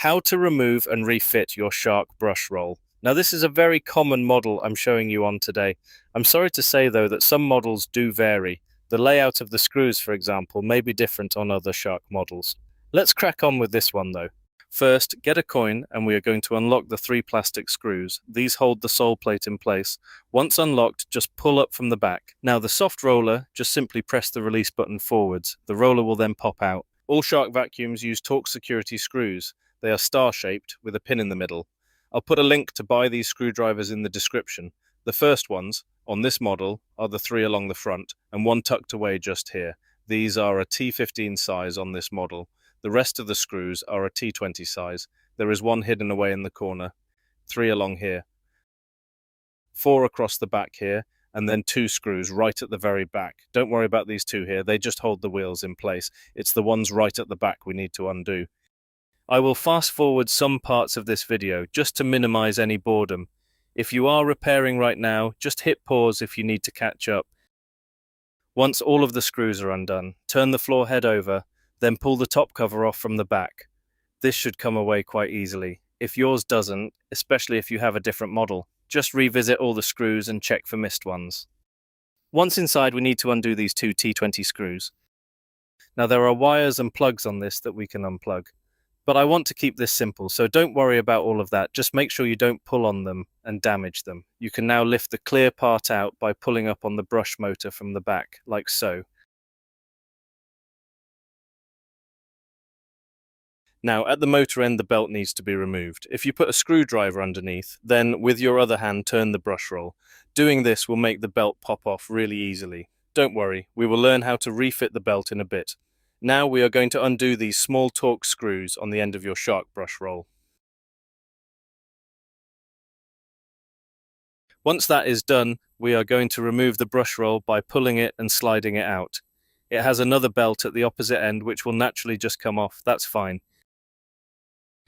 How to remove and refit your shark brush roll. Now this is a very common model I'm showing you on today. I'm sorry to say though that some models do vary. The layout of the screws, for example, may be different on other shark models. Let's crack on with this one though. First, get a coin and we are going to unlock the 3 plastic screws. These hold the sole plate in place. Once unlocked, just pull up from the back. Now the soft roller, just simply press the release button forwards. The roller will then pop out. All shark vacuums use torque security screws. They are star-shaped with a pin in the middle. I'll put a link to buy these screwdrivers in the description. The first ones, on this model, are the 3 along the front and 1 tucked away just here. These are a T15 size on this model. The rest of the screws are a T20 size. There is 1 hidden away in the corner, 3 along here, 4 across the back here, and then 2 screws right at the very back. Don't worry about these 2 here, they just hold the wheels in place. It's the ones right at the back we need to undo. I will fast forward some parts of this video just to minimize any boredom. If you are repairing right now, just hit pause if you need to catch up. Once all of the screws are undone, turn the floor head over, then pull the top cover off from the back. This should come away quite easily. If yours doesn't, especially if you have a different model, just revisit all the screws and check for missed ones. Once inside, we need to undo these 2 T20 screws. Now there are wires and plugs on this that we can unplug. But I want to keep this simple, so don't worry about all of that. Just make sure you don't pull on them and damage them. You can now lift the clear part out by pulling up on the brush motor from the back, like so. Now, at the motor end, the belt needs to be removed. If you put a screwdriver underneath, then with your other hand, turn the brush roll. Doing this will make the belt pop off really easily. Don't worry, we will learn how to refit the belt in a bit. Now we are going to undo these small torque screws on the end of your shark brush roll. Once that is done, we are going to remove the brush roll by pulling it and sliding it out. It has another belt at the opposite end which will naturally just come off, that's fine.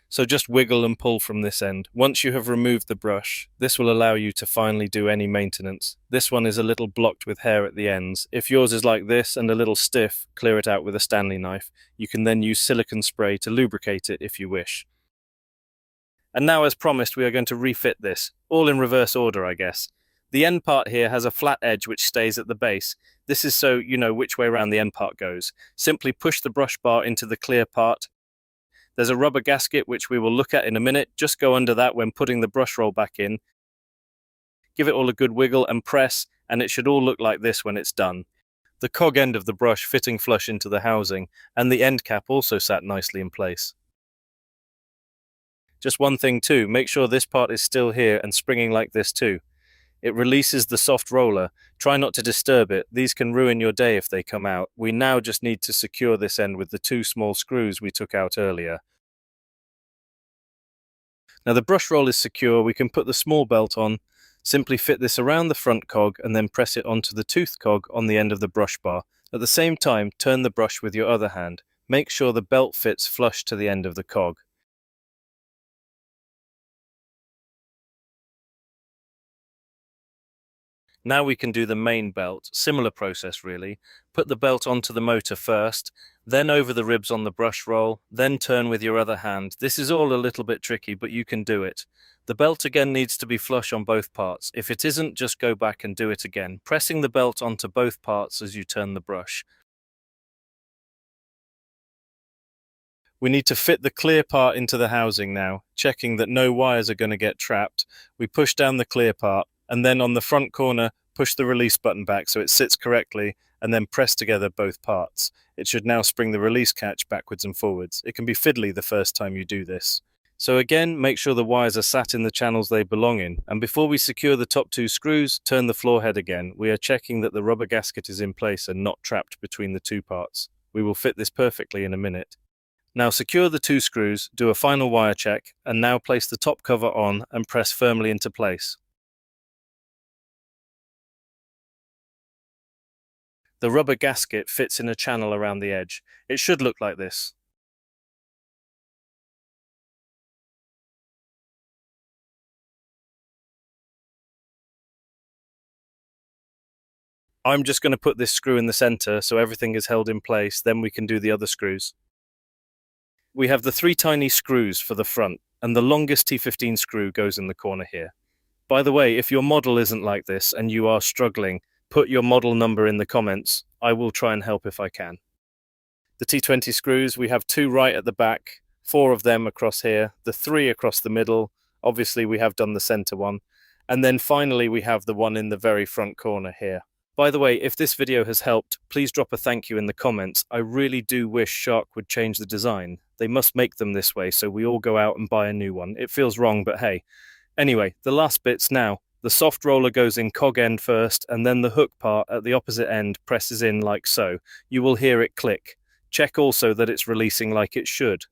So just wiggle and pull from this end. Once you have removed the brush, this will allow you to finally do any maintenance. This one is a little blocked with hair at the ends. If yours is like this and a little stiff, clear it out with a Stanley knife. You can then use silicone spray to lubricate it if you wish. And now, as promised, we are going to refit this, all in reverse order, I guess. The end part here has a flat edge which stays at the base. This is so you know which way around the end part goes. Simply push the brush bar into the clear part. There's a rubber gasket which we will look at in a minute. Just go under that when putting the brush roll back in. Give it all a good wiggle and press, and it should all look like this when it's done. The cog end of the brush fitting flush into the housing, and the end cap also sat nicely in place. Just one thing too, make sure this part is still here and springing like this too. It releases the soft roller. Try not to disturb it. These can ruin your day if they come out. We now just need to secure this end with the 2 small screws we took out earlier. Now the brush roll is secure. We can put the small belt on. Simply fit this around the front cog and then press it onto the tooth cog on the end of the brush bar. At the same time, turn the brush with your other hand. Make sure the belt fits flush to the end of the cog. Now we can do the main belt, similar process really. Put the belt onto the motor first, then over the ribs on the brush roll, then turn with your other hand. This is all a little bit tricky, but you can do it. The belt again needs to be flush on both parts. If it isn't, just go back and do it again, pressing the belt onto both parts as you turn the brush. We need to fit the clear part into the housing now, checking that no wires are going to get trapped. We push down the clear part, and then on the front corner, push the release button back so it sits correctly, and then press together both parts. It should now spring the release catch backwards and forwards. It can be fiddly the first time you do this. So again, make sure the wires are sat in the channels they belong in, and before we secure the top 2 screws, turn the floor head again. We are checking that the rubber gasket is in place and not trapped between the 2 parts. We will fit this perfectly in a minute. Now secure the 2 screws, do a final wire check, and now place the top cover on and press firmly into place. The rubber gasket fits in a channel around the edge. It should look like this. I'm just going to put this screw in the center so everything is held in place, then we can do the other screws. we have the 3 tiny screws for the front, and the longest T15 screw goes in the corner here. By the way, if your model isn't like this and you are struggling, put your model number in the comments. I will try and help if I can. The T20 screws, we have 2 right at the back, 4 of them across here, the 3 across the middle. Obviously, we have done the center one. And then finally, we have the one in the very front corner here. By the way, if this video has helped, please drop a thank you in the comments. I really do wish Shark would change the design. They must make them this way so we all go out and buy a new one. It feels wrong, but hey. Anyway, the last bits now. The soft roller goes in cog end first, and then the hook part at the opposite end presses in like so. You will hear it click. Check also that it's releasing like it should.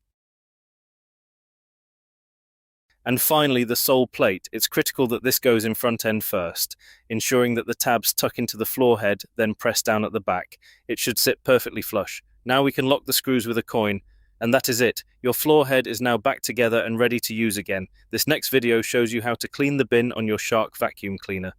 And finally, the sole plate. It's critical that this goes in front end first, ensuring that the tabs tuck into the floor head, then press down at the back. It should sit perfectly flush. Now we can lock the screws with a coin, and that is it. Your floor head is now back together and ready to use again. This next video shows you how to clean the bin on your Shark vacuum cleaner.